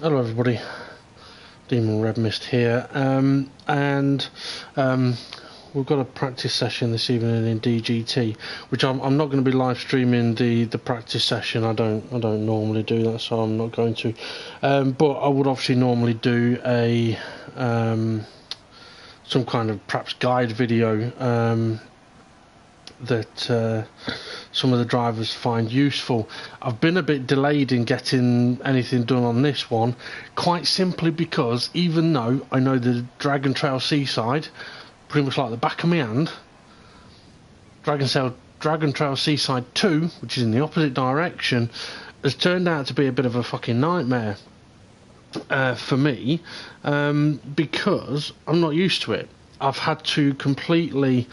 Hello everybody, Demon Red Mist here, and we've got a practice session this evening in DGT, which I'm not going to be live streaming the practice session. I don't normally do that, so I'm not going to. But I would obviously normally do a some kind of perhaps guide video that some of the drivers find useful. I've been a bit delayed in getting anything done on this one, quite simply because even though I know the Dragon Trail Seaside pretty much like the back of my hand, Dragon Trail Seaside 2, which is in the opposite direction, has turned out to be a bit of a fucking nightmare for me, because I'm not used to it. I've had to completely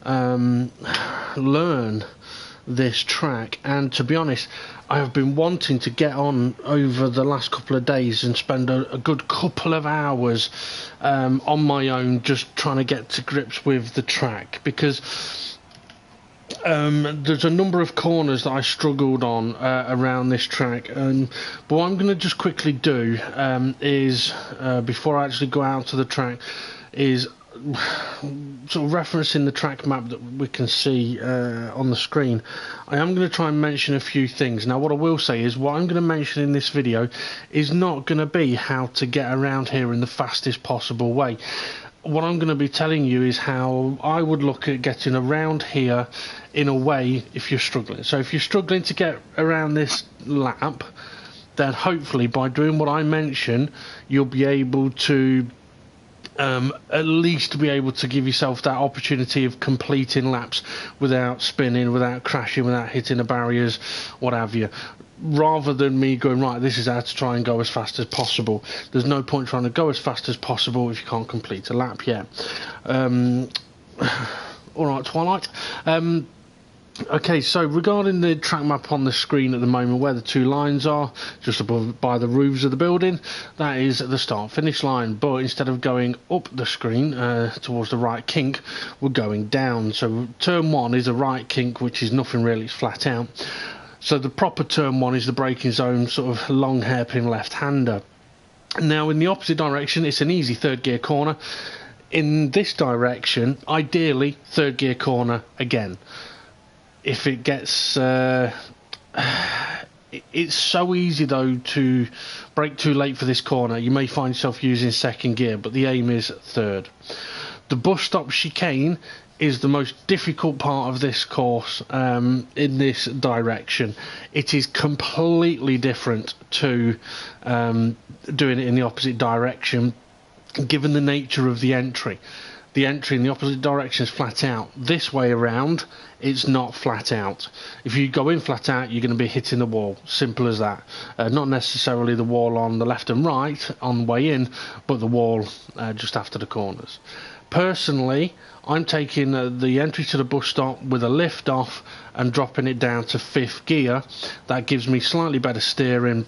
learn this track, and to be honest, I have been wanting to get on over the last couple of days and spend a good couple of hours on my own just trying to get to grips with the track, because there's a number of corners that I struggled on around this track, but what I'm going to just quickly do is before I actually go out to the track is sort of referencing the track map that we can see on the screen. I am going to try and mention a few things. Now what I will say is what I'm going to mention in this video is not going to be how to get around here in the fastest possible way. What I'm going to be telling you is how I would look at getting around here in a way if you're struggling. So if you're struggling to get around this lap, then hopefully by doing what I mention you'll be able to at least be able to give yourself that opportunity of completing laps without spinning, without crashing, without hitting the barriers, what have you, rather than me going, right, this is how to try and go as fast as possible. There's no point trying to go as fast as possible if you can't complete a lap yet. Alright, Twilight. Okay, so regarding the track map on the screen at the moment, where the two lines are, just above by the roofs of the building, that is the start-finish line. But instead of going up the screen towards the right kink, we're going down. So turn 1 is a right kink, which is nothing really, it's flat out. So the proper turn 1 is the braking zone, sort of long hairpin left-hander. Now in the opposite direction, it's an easy third gear corner. In this direction, ideally, third gear corner again. If it gets it's so easy though to brake too late for this corner, you may find yourself using second gear, but the aim is third. The bus stop chicane is the most difficult part of this course in this direction. It is completely different to doing it in the opposite direction, given the nature of the entry. The entry in the opposite direction is flat out. This way around, it's not flat out. If you go in flat out, you're going to be hitting the wall. Simple as that. Not necessarily the wall on the left and right on the way in, but the wall just after the corners. Personally, I'm taking the entry to the bus stop with a lift off and dropping it down to 5th gear. That gives me slightly better steering,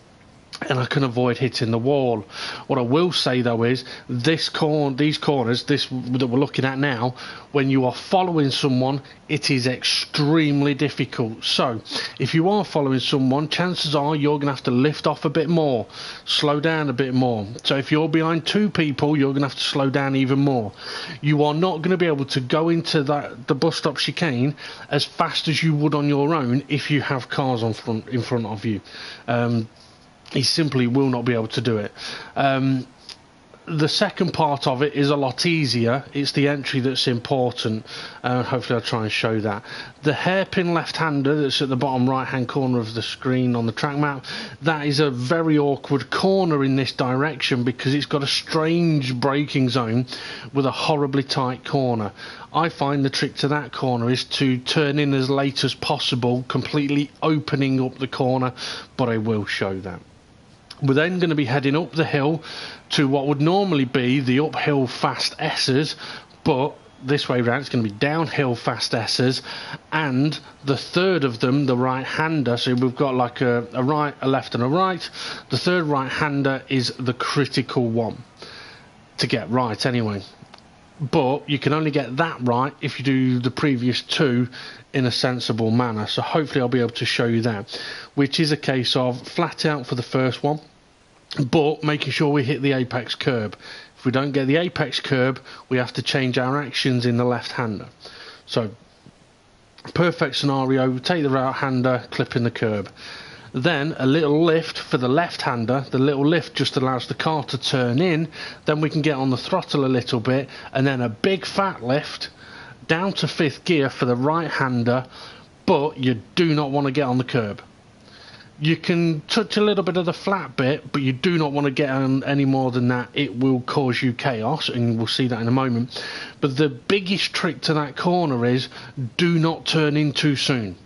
and I can avoid hitting the wall. What I will say though is these corners that we're looking at now, when you are following someone, it is extremely difficult. So if you are following someone, chances are you're going to have to lift off a bit more, slow down a bit more. So if you're behind two people, you're going to have to slow down even more. You are not going to be able to go into the bus stop chicane as fast as you would on your own if you have cars in front of you. He simply will not be able to do it. The second part of it is a lot easier. It's the entry that's important. Hopefully I'll try and show that. The hairpin left-hander that's at the bottom right-hand corner of the screen on the track map, that is a very awkward corner in this direction because it's got a strange braking zone with a horribly tight corner. I find the trick to that corner is to turn in as late as possible, completely opening up the corner, but I will show that. We're then going to be heading up the hill to what would normally be the uphill fast S's, but this way round it's going to be downhill fast S's, and the third of them, the right-hander, so we've got like a right, a left and a right. The third right-hander is the critical one to get right anyway. But you can only get that right if you do the previous two in a sensible manner. So hopefully I'll be able to show you that, which is a case of flat out for the first one, but making sure we hit the apex curb. If we don't get the apex curb, we have to change our actions in the left-hander. So, perfect scenario, take the right-hander, clip in the curb. Then a little lift for the left-hander. The little lift just allows the car to turn in. Then we can get on the throttle a little bit, and then a big fat lift down to 5th gear for the right-hander, but you do not want to get on the curb. You can touch a little bit of the flat bit, but you do not want to get on any more than that. It will cause you chaos, and we'll see that in a moment. But the biggest trick to that corner is do not turn in too soon.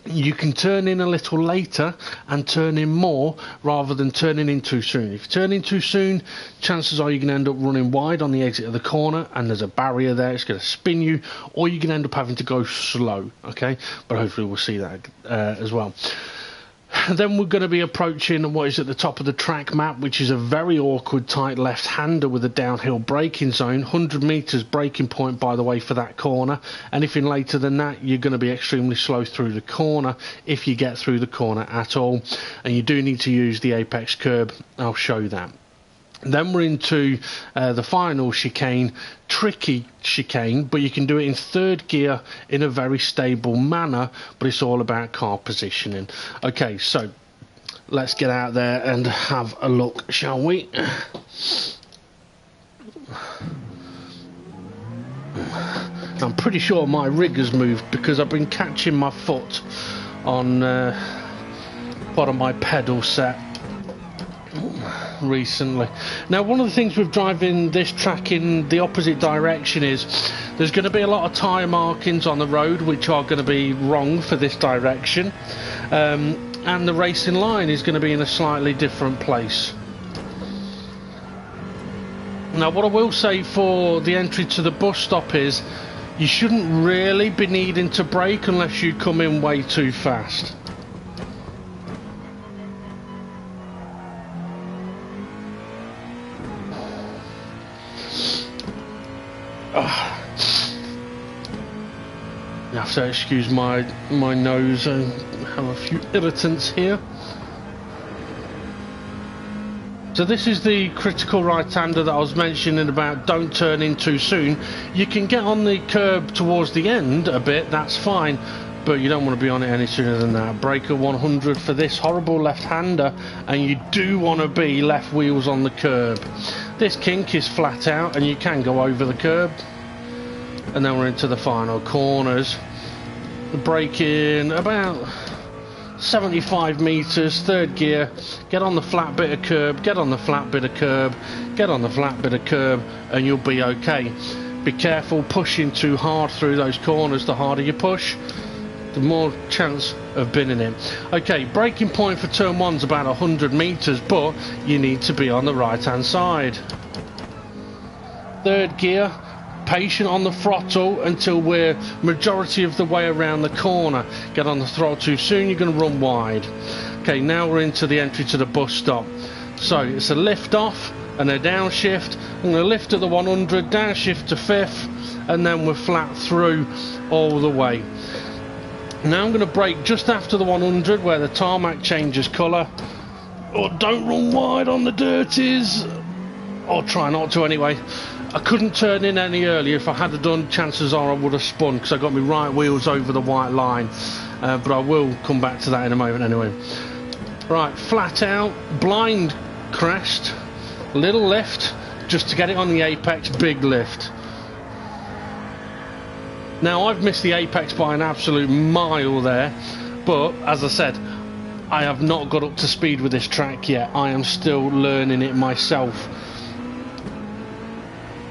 You can turn in a little later and turn in more rather than turning in too soon. If you turn in too soon, chances are you're going to end up running wide on the exit of the corner, and there's a barrier there, it's going to spin you, or you're going to end up having to go slow, okay? But hopefully we'll see that as well. Then we're going to be approaching what is at the top of the track map, which is a very awkward tight left-hander with a downhill braking zone. 100 metres braking point, by the way, for that corner. Anything later than that, you're going to be extremely slow through the corner, if you get through the corner at all. And you do need to use the apex curb. I'll show that. Then we're into the final chicane, tricky chicane, but you can do it in 3rd gear in a very stable manner, but it's all about car positioning. Okay, so let's get out there and have a look, shall we? I'm pretty sure my rig has moved because I've been catching my foot on part of my pedal set recently. Now, one of the things with driving this track in the opposite direction is there's going to be a lot of tyre markings on the road which are going to be wrong for this direction, and the racing line is going to be in a slightly different place. Now, what I will say for the entry to the bus stop is you shouldn't really be needing to brake unless you come in way too fast. You have to excuse my nose, I have a few irritants here. So this is the critical right-hander that I was mentioning about don't turn in too soon. You can get on the curb towards the end a bit, that's fine, but you don't want to be on it any sooner than that. Breaker 100 for this horrible left-hander, and you do want to be left wheels on the curb. This kink is flat out and you can go over the curb. And then we're into the final corners. Braking about 75 metres, 3rd gear, get on the flat bit of curb, get on the flat bit of curb, get on the flat bit of curb, and you'll be okay. Be careful pushing too hard through those corners. The harder you push, the more chance of binning it. Okay, braking point for turn 1's about 100 metres, but you need to be on the right hand side. 3rd gear, patient on the throttle until we're majority of the way around the corner. Get on the throttle too soon, you're going to run wide. Okay, now we're into the entry to the bus stop. So it's a lift off and a downshift. I'm going to lift at the 100, downshift to 5th, and then we're flat through all the way. Now I'm going to brake just after the 100 where the tarmac changes colour. Oh, don't run wide on the dirties. Or try not to anyway. I couldn't turn in any earlier. If I had done, chances are I would have spun because I got my right wheels over the white line. But I will come back to that in a moment anyway. Right, flat out, blind crest, little lift, just to get it on the apex, big lift. Now I've missed the apex by an absolute mile there, but as I said, I have not got up to speed with this track yet. I am still learning it myself.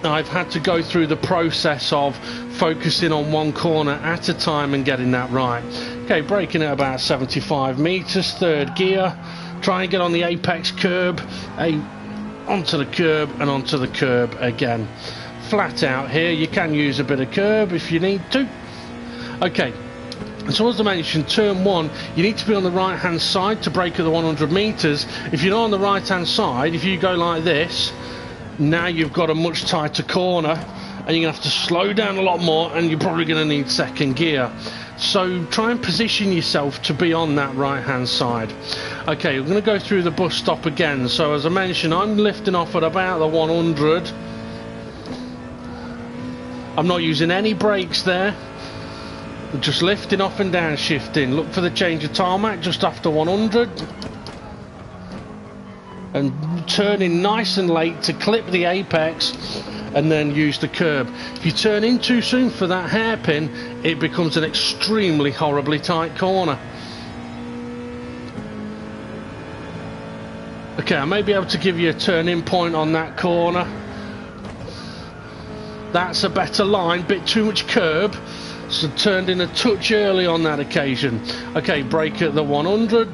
I've had to go through the process of focusing on one corner at a time and getting that right. Okay, braking at about 75 metres, 3rd gear, try and get on the apex curb, onto the curb and onto the curb again. Flat out here, you can use a bit of curb if you need to. Okay, so as I mentioned, turn 1, you need to be on the right hand side to brake at the 100 metres. If you're not on the right hand side, if you go like this, now you've got a much tighter corner and you're going to have to slow down a lot more, and you're probably going to need 2nd gear. So try and position yourself to be on that right hand side. Okay, we're going to go through the bus stop again. So as I mentioned, I'm lifting off at about the 100. I'm not using any brakes there. I'm just lifting off and down shifting. Look for the change of tarmac just after 100. And turning nice and late to clip the apex and then use the curb. If you turn in too soon for that hairpin, it becomes an extremely horribly tight corner. Okay, I may be able to give you a turn-in point on that corner. That's a better line, bit too much curb, so turned in a touch early on that occasion. Okay, brake at the 100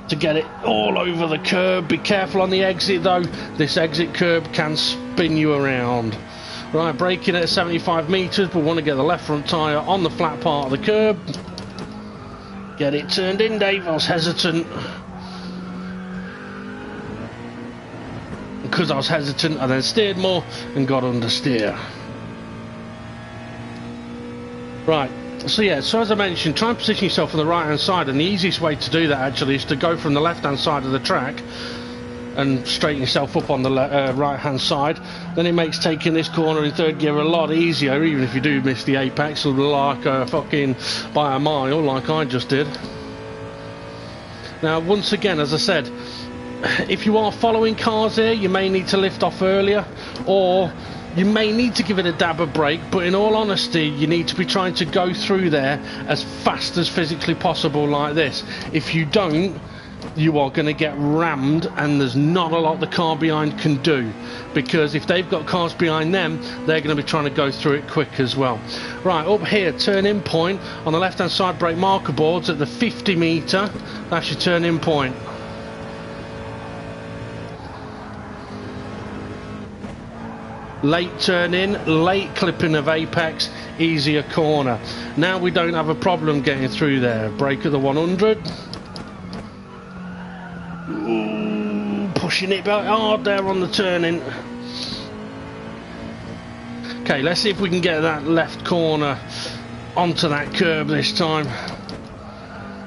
to get it all over the curb. Be careful on the exit though, this exit curb can spin you around. Right, braking at 75 metres, but we want to get the left front tyre on the flat part of the curb. Get it turned in, Dave. I was hesitant. Because I was hesitant, I then steered more and got understeer. Right, so yeah, so as I mentioned, try and position yourself on the right hand side, and the easiest way to do that actually is to go from the left hand side of the track and straighten yourself up on the right hand side. Then it makes taking this corner in third gear a lot easier, even if you do miss the apex like fucking by a mile like I just did. Now once again, as I said, if you are following cars here, you may need to lift off earlier, or you may need to give it a dab of brake, but in all honesty, you need to be trying to go through there as fast as physically possible like this. If you don't, you are going to get rammed, and there's not a lot the car behind can do, because if they've got cars behind them, they're going to be trying to go through it quick as well. Right, up here, turn-in point on the left-hand side brake marker boards at the 50 metre, that's your turn-in point. Late turn in, late clipping of apex, easier corner. Now we don't have a problem getting through there. Brake at the 100. Ooh, pushing it back hard there on the turning. Okay, let's see if we can get that left corner onto that curb this time.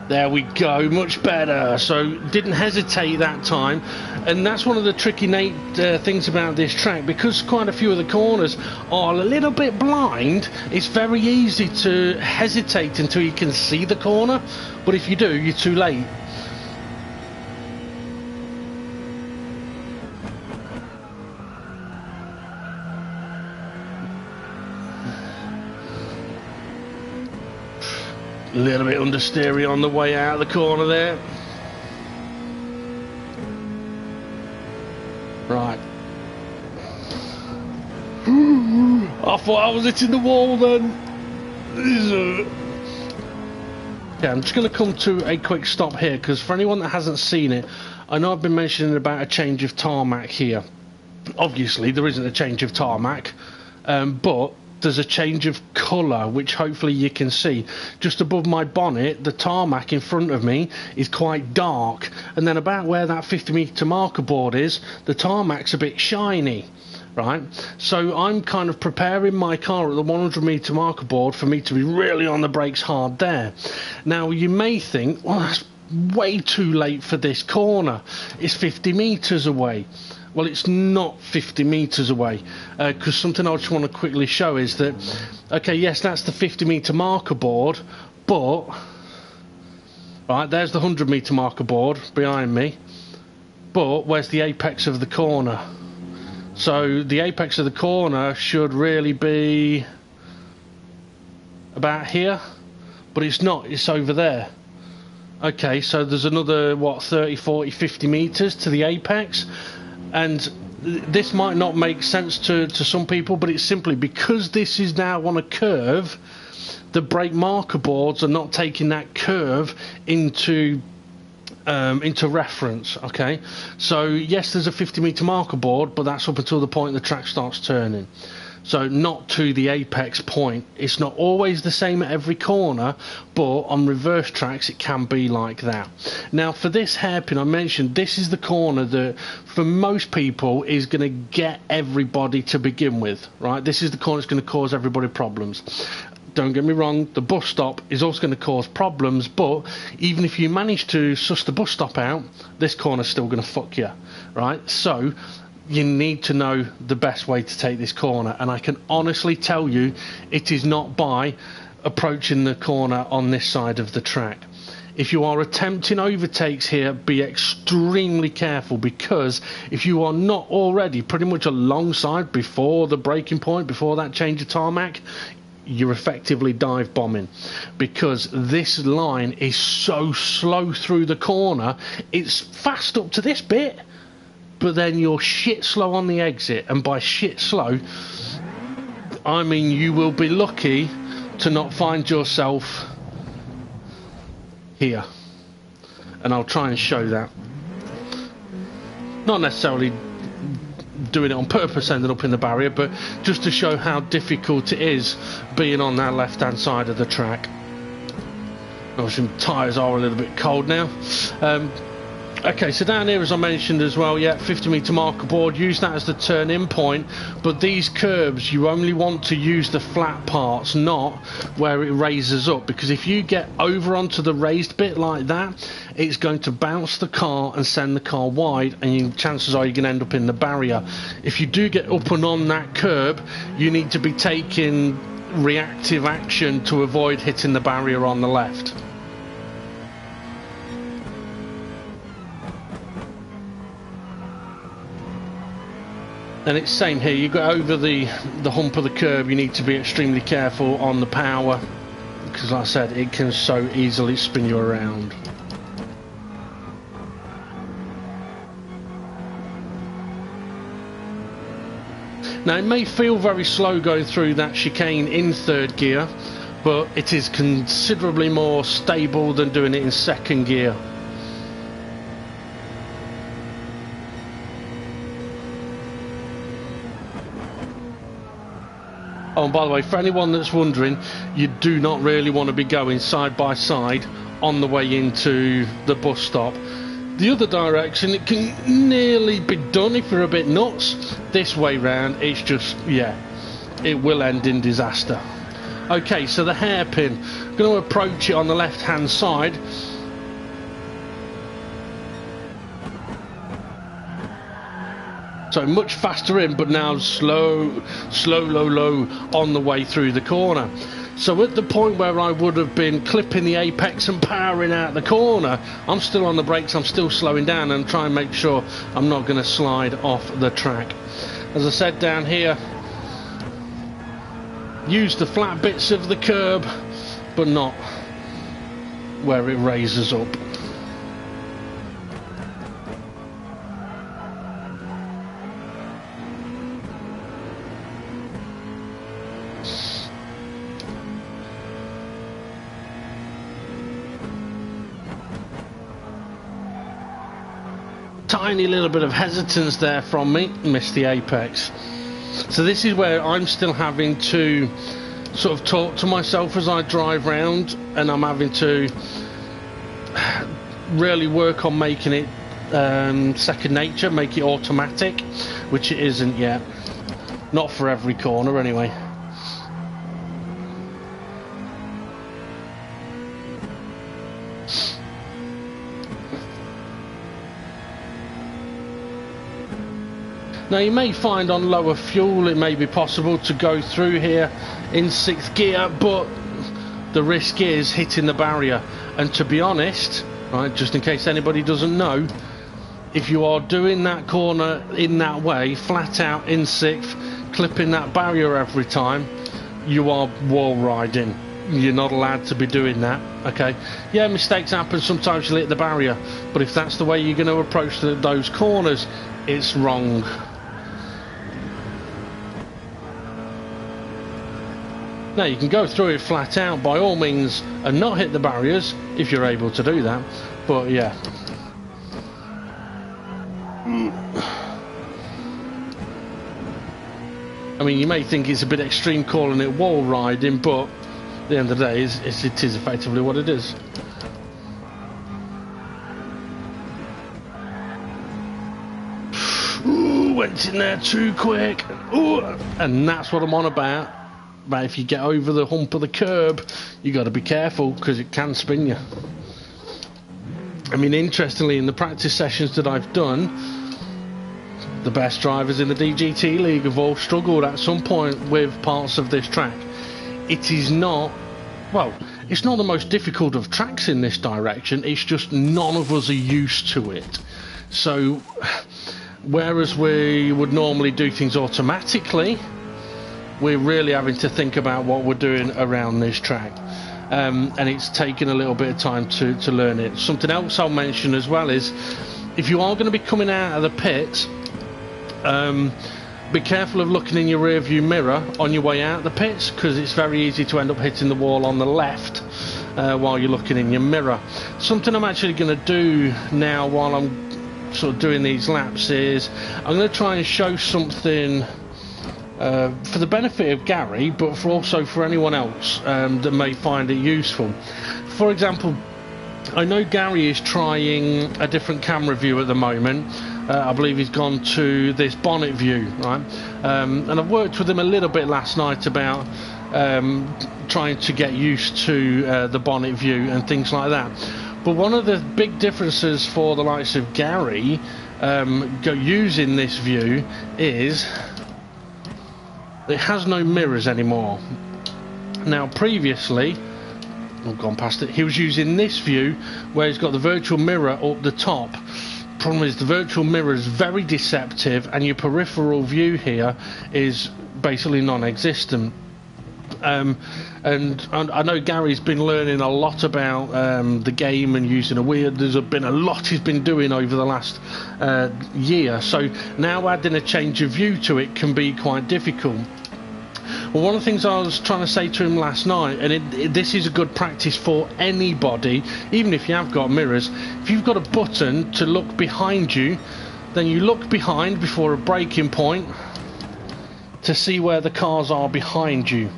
There we go, much better. So didn't hesitate that time, and that's one of the tricky things about this track, because quite a few of the corners are a little bit blind. It's very easy to hesitate until you can see the corner, but if you do, you're too late. A little bit understeery on the way out of the corner there. Right. I thought I was hitting the wall then. Okay, I'm just going to come to a quick stop here, because for anyone that hasn't seen it, I know I've been mentioning about a change of tarmac here. Obviously, there isn't a change of tarmac, but there's a change of colour, which hopefully you can see. Just above my bonnet, the tarmac in front of me is quite dark, and then about where that 50 metre marker board is, the tarmac's a bit shiny, right? So I'm kind of preparing my car at the 100 metre marker board for me to be really on the brakes hard there. Now you may think, well, that's way too late for this corner, it's 50 metres away. Well, it's not 50 metres away, because something I just want to quickly show is that, okay, yes, that's the 50 metre marker board, but, right, there's the 100 metre marker board behind me, but where's the apex of the corner? So the apex of the corner should really be about here, but it's not, it's over there. Okay, so there's another, what, 30, 40, 50 metres to the apex. And this might not make sense to some people, but it's simply because this is now on a curve, the brake marker boards are not taking that curve into reference. Okay, so yes, there's a 50 metre marker board, but that's up until the point the track starts turning, so not to the apex point. It's not always the same at every corner, but on reverse tracks it can be like that. Now for this hairpin, I mentioned this is the corner that for most people is going to get everybody to begin with, right? This is the corner that's going to cause everybody problems. don't get me wrong, the bus stop is also going to cause problems, but even if you manage to suss the bus stop out, this corner's still going to fuck you, right? So you need to know the best way to take this corner, and I can honestly tell you it is not by approaching the corner on this side of the track. If you are attempting overtakes here, be extremely careful, because if you are not already pretty much alongside before the braking point, before that change of tarmac, you're effectively dive bombing, because this line is so slow through the corner. It's fast up to this bit, but then you're shit slow on the exit, and by shit slow I mean you will be lucky to not find yourself here, and I'll try and show that. Not necessarily doing it on purpose, ending up in the barrier, but just to show how difficult it is being on that left hand side of the track. Obviously my tyres are a little bit cold now. Okay, so down here, as I mentioned as well, yeah, 50 metre marker board, use that as the turn in point, but these curbs you only want to use the flat parts, not where it raises up, because if you get over onto the raised bit like that, it's going to bounce the car and send the car wide, and chances are you're going to end up in the barrier. If you do get up and on that curb, you need to be taking reactive action to avoid hitting the barrier on the left. And it's same here, you go over the hump of the curb, you need to be extremely careful on the power, because like I said, it can so easily spin you around. Now it may feel very slow going through that chicane in third gear, but it is considerably more stable than doing it in second gear. Oh, and by the way, for anyone that's wondering, you do not really want to be going side by side on the way into the bus stop. The other direction, it can nearly be done if you're a bit nuts. This way round, it's just, yeah, it will end in disaster. Okay, so the hairpin, I'm going to approach it on the left hand side. So much faster in, but now slow, low on the way through the corner. So at the point where I would have been clipping the apex and powering out the corner, I'm still on the brakes, I'm still slowing down and trying to make sure I'm not going to slide off the track. As I said down here, use the flat bits of the curb, but not where it raises up. Tiny little bit of hesitance there from me, missed the apex. So this is where I'm still having to sort of talk to myself as I drive round, and I'm having to really work on making it second nature, make it automatic, which it isn't yet. Not for every corner anyway. Now you may find on lower fuel it may be possible to go through here in sixth gear, but the risk is hitting the barrier. And to be honest, right, just in case anybody doesn't know, if you are doing that corner in that way, flat out in sixth, clipping that barrier every time, you are wall riding. You're not allowed to be doing that, okay? Yeah, mistakes happen, sometimes you hit the barrier, but if that's the way you're going to approach those corners, it's wrong. Now you can go through it flat out by all means and not hit the barriers if you're able to do that, but yeah. I mean, you may think it's a bit extreme calling it wall riding, but at the end of the day, it is effectively what it is. Ooh, went in there too quick. Ooh, and that's what I'm on about. but if you get over the hump of the curb, you got to be careful because it can spin you. I mean, interestingly, in the practice sessions that I've done, the best drivers in the DGT League have all struggled at some point with parts of this track. It is not, well, it's not the most difficult of tracks in this direction, it's just none of us are used to it. So, whereas we would normally do things automatically, we're really having to think about what we're doing around this track. And it's taken a little bit of time to learn it. Something else I'll mention as well is, if you are going to be coming out of the pits, be careful of looking in your rear view mirror on your way out the pits, because it's very easy to end up hitting the wall on the left while you're looking in your mirror. Something I'm actually going to do now while I'm sort of doing these laps is, I'm going to try and show something for the benefit of Gary, but also for anyone else that may find it useful. For example, I know Gary is trying a different camera view at the moment. I believe he's gone to this bonnet view, right? And I've worked with him a little bit last night about trying to get used to the bonnet view and things like that. But one of the big differences for the likes of Gary using this view is it has no mirrors anymore. Now previously, I've gone past it, he was using this view where he's got the virtual mirror up the top. Problem is, the virtual mirror is very deceptive and your peripheral view here is basically non-existent. And I know Gary's been learning a lot about the game and using a wheel. There's been a lot he's been doing over the last year, so now adding a change of view to it can be quite difficult. Well, one of the things I was trying to say to him last night, and this is a good practice for anybody, even if you have got mirrors, if you've got a button to look behind you, then you look behind before a braking point to see where the cars are behind you.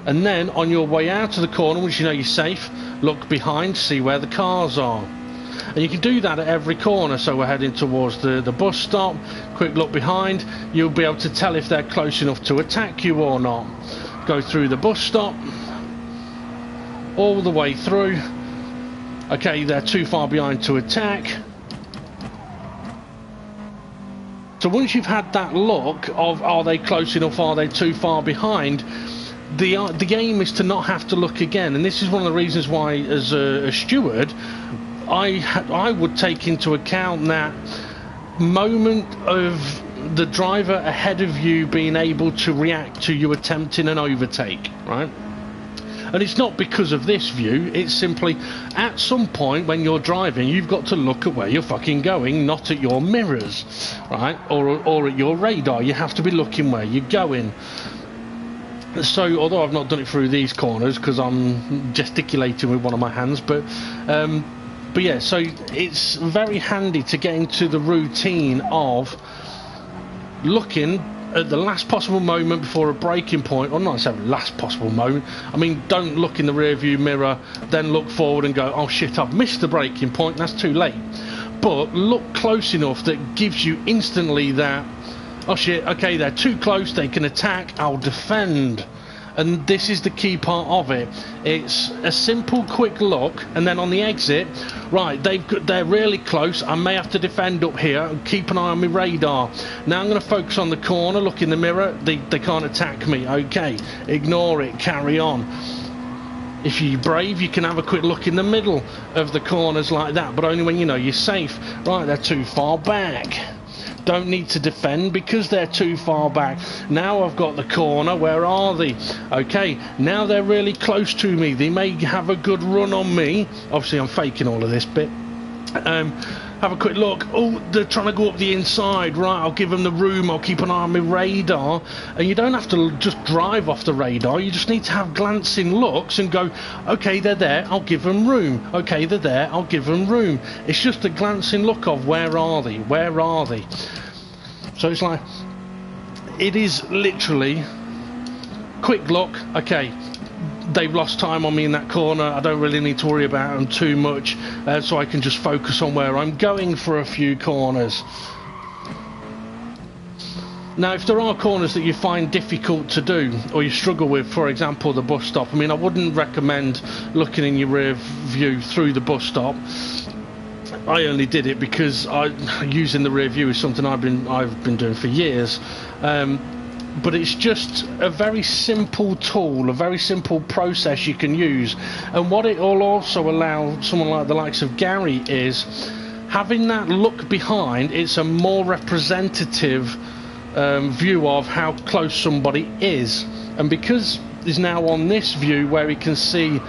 And then on your way out of the corner, once you know you're safe, look behind, see where the cars are. And you can do that at every corner. So we're heading towards the bus stop, quick look behind, you'll be able to tell if they're close enough to attack you or not. Go through the bus stop, all the way through. Okay, they're too far behind to attack. So once you've had that look of are they close enough, are they too far behind, the aim is to not have to look again. And this is one of the reasons why, as a steward, I would take into account that moment of the driver ahead of you being able to react to you attempting an overtake, right? And it's not because of this view, it's simply at some point when you're driving, you've got to look at where you're fucking going, not at your mirrors, right? Or at your radar. You have to be looking where you're going. So, although I've not done it through these corners because I'm gesticulating with one of my hands, but yeah, so it's very handy to get into the routine of looking at the last possible moment before a braking point, or not necessarily last possible moment. I mean, don't look in the rear view mirror, then look forward and go, oh shit, I've missed the braking point, that's too late. But look close enough that gives you instantly that, oh shit, okay, they're too close, they can attack, I'll defend. And this is the key part of it. It's a simple quick look, and then on the exit, right, they're really close, I may have to defend up here, keep an eye on my radar. Now I'm going to focus on the corner, look in the mirror, they can't attack me, okay, ignore it, carry on. If you're brave, you can have a quick look in the middle of the corners like that, but only when you know you're safe. Right, they're too far back. Don't need to defend because they're too far back. Now I've got the corner, where are they? Okay, now they're really close to me, they may have a good run on me. Obviously I'm faking all of this bit. Have a quick look. Oh, they're trying to go up the inside. Right, I'll give them the room, I'll keep an eye on my radar. And you don't have to just drive off the radar, you just need to have glancing looks and go, okay, they're there, I'll give them room. Okay, they're there, I'll give them room. It's just a glancing look of where are they, where are they. So it's like, it is literally quick look, okay, they've lost time on me in that corner, I don't really need to worry about them too much, so I can just focus on where I'm going for a few corners. Now, if there are corners that you find difficult to do or you struggle with, for example the bus stop, I mean, I wouldn't recommend looking in your rear view through the bus stop. I only did it because using the rear view is something I've been doing for years. But it's just a very simple tool, a very simple process you can use. And what it will also allow someone like the likes of Gary is having that look behind. It's a more representative view of how close somebody is. And because he's now on this view where he can see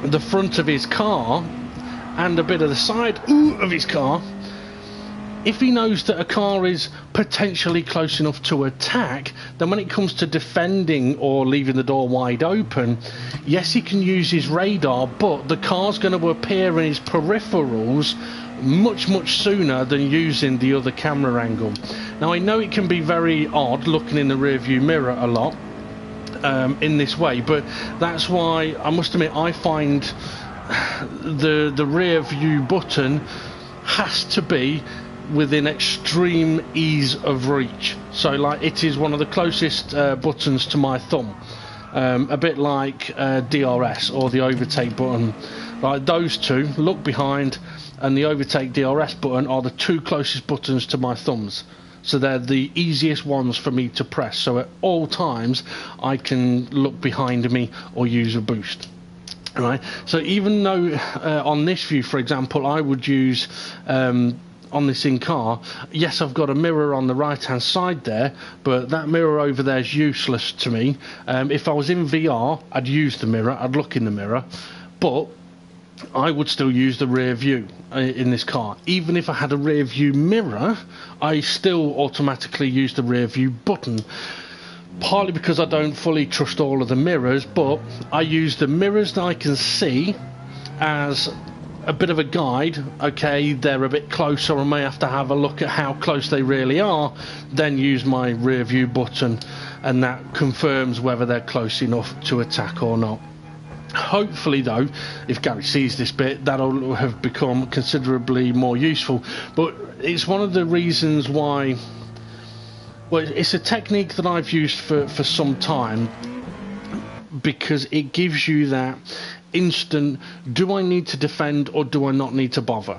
the front of his car and a bit of the side of his car, if he knows that a car is potentially close enough to attack, then when it comes to defending or leaving the door wide open, yes, he can use his radar, but the car's going to appear in his peripherals much sooner than using the other camera angle. Now, I know it can be very odd looking in the rear view mirror a lot in this way, but that's why I must admit I find the rear view button has to be within extreme ease of reach. So like, it is one of the closest buttons to my thumb, a bit like DRS or the overtake button. Like, those two, look behind and the overtake DRS button, are the two closest buttons to my thumbs. So they're the easiest ones for me to press, so at all times I can look behind me or use a boost. Right, so even though on this view, for example, I would use on this in-car, yes, I've got a mirror on the right hand side there, but that mirror over there is useless to me. If I was in VR, I'd use the mirror, I'd look in the mirror, but I would still use the rear view in this car. Even if I had a rear view mirror, I still automatically use the rear view button. Partly because I don't fully trust all of the mirrors, but I use the mirrors that I can see as a bit of a guide. Okay, they're a bit closer, I may have to have a look at how close they really are, then use my rear view button, and that confirms whether they're close enough to attack or not. Hopefully though, if Gary sees this bit, that'll have become considerably more useful. But it's one of the reasons why, well, it's a technique that I've used for some time, because it gives you that instant, do I need to defend or do I not need to bother?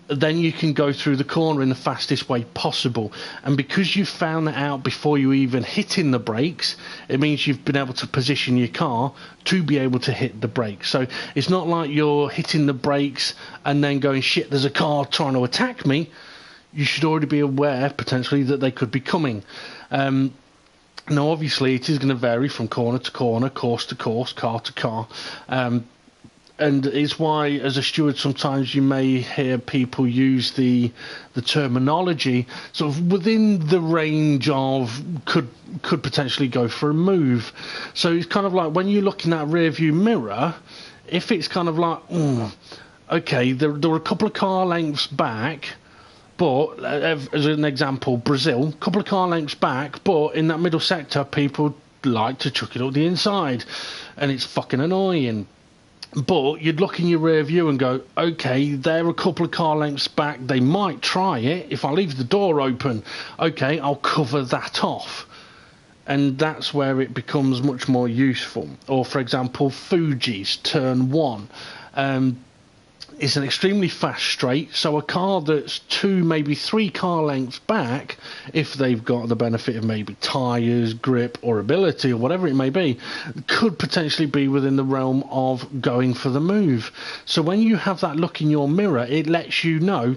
Then you can go through the corner in the fastest way possible. And because you've found that out before you even hit in the brakes, it means you've been able to position your car to be able to hit the brakes. So it's not like you're hitting the brakes and then going, shit, there's a car trying to attack me. You should already be aware potentially that they could be coming. Now obviously it is going to vary from corner to corner, course to course, car to car, and it's why as a steward sometimes you may hear people use the terminology sort of within the range of could potentially go for a move. So it's kind of like when you look in that rear view mirror, if it's kind of like, okay, there are a couple of car lengths back, but as an example, Brazil, a couple of car lengths back, but in that middle sector people like to chuck it up the inside, and it's fucking annoying. But you'd look in your rear view and go, okay, they're a couple of car lengths back, they might try it. If I leave the door open, okay, I'll cover that off. And that's where it becomes much more useful. Or for example, Fuji's turn 1. It's an extremely fast straight, so a car that's 2, maybe 3 car lengths back, if they've got the benefit of maybe tyres, grip or ability or whatever it may be, could potentially be within the realm of going for the move. So when you have that look in your mirror, it lets you know,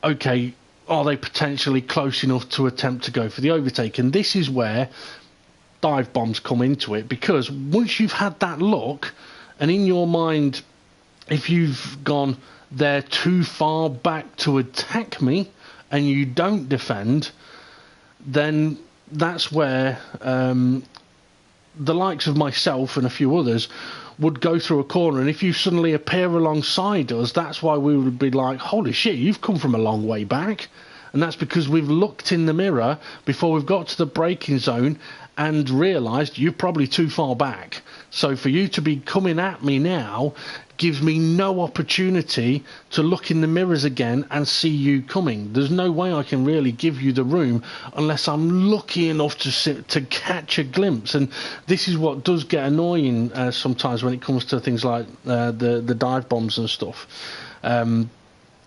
okay, are they potentially close enough to attempt to go for the overtake? And this is where dive bombs come into it, because once you've had that look, and in your mind, if you've gone, they're too far back to attack me, and you don't defend, then that's where the likes of myself and a few others would go through a corner, and if you suddenly appear alongside us, that's why we would be like, holy shit, you've come from a long way back. And that's because we've looked in the mirror before we've got to the braking zone, and realised you're probably too far back. So for you to be coming at me now gives me no opportunity to look in the mirrors again and see you coming. There's no way I can really give you the room unless I'm lucky enough to catch a glimpse. And this is what does get annoying sometimes when it comes to things like the dive bombs and stuff.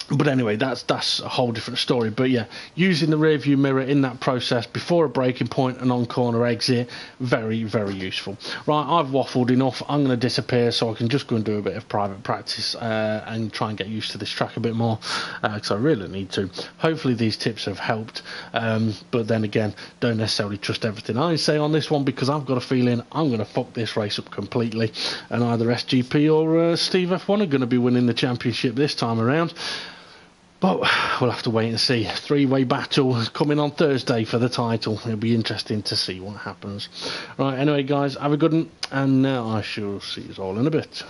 But anyway, that's a whole different story. But yeah, using the rear view mirror in that process before a braking point and on corner exit, very, very useful. Right, I've waffled enough. I'm going to disappear so I can just go and do a bit of private practice and try and get used to this track a bit more, because I really need to. Hopefully these tips have helped, but then again, don't necessarily trust everything I say on this one, because I've got a feeling I'm going to fuck this race up completely, and either SGP or Steve F1 are going to be winning the championship this time around. But we'll have to wait and see. Three-way battle coming on Thursday for the title. It'll be interesting to see what happens. Right, anyway, guys, have a good one, and I shall see you all in a bit.